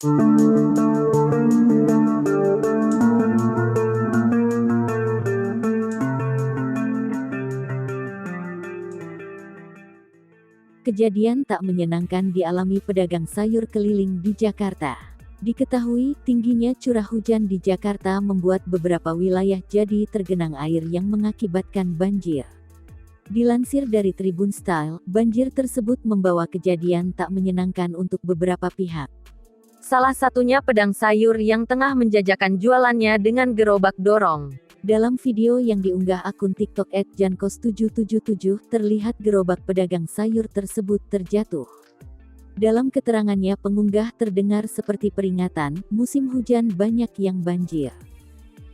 Kejadian tak menyenangkan dialami pedagang sayur keliling di Jakarta. Diketahui, tingginya curah hujan di Jakarta membuat beberapa wilayah jadi tergenang air yang mengakibatkan banjir. Dilansir dari Tribun Style, banjir tersebut membawa kejadian tak menyenangkan untuk beberapa pihak. Salah satunya pedang sayur yang tengah menjajakan jualannya dengan gerobak dorong. Dalam video yang diunggah akun TikTok @jankos777, terlihat gerobak pedagang sayur tersebut terjatuh. Dalam keterangannya, pengunggah terdengar seperti peringatan, musim hujan banyak yang banjir.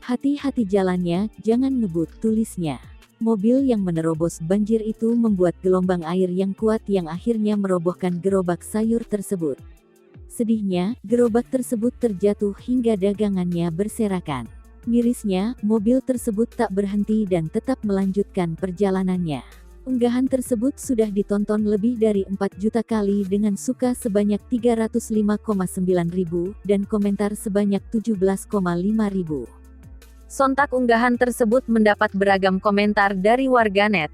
Hati-hati jalannya, jangan ngebut, tulisnya. Mobil yang menerobos banjir itu membuat gelombang air yang kuat yang akhirnya merobohkan gerobak sayur tersebut. Sedihnya, gerobak tersebut terjatuh hingga dagangannya berserakan. Mirisnya, mobil tersebut tak berhenti dan tetap melanjutkan perjalanannya. Unggahan tersebut sudah ditonton lebih dari 4 juta kali dengan suka sebanyak 305,9 ribu, dan komentar sebanyak 17,5 ribu. Sontak unggahan tersebut mendapat beragam komentar dari warganet.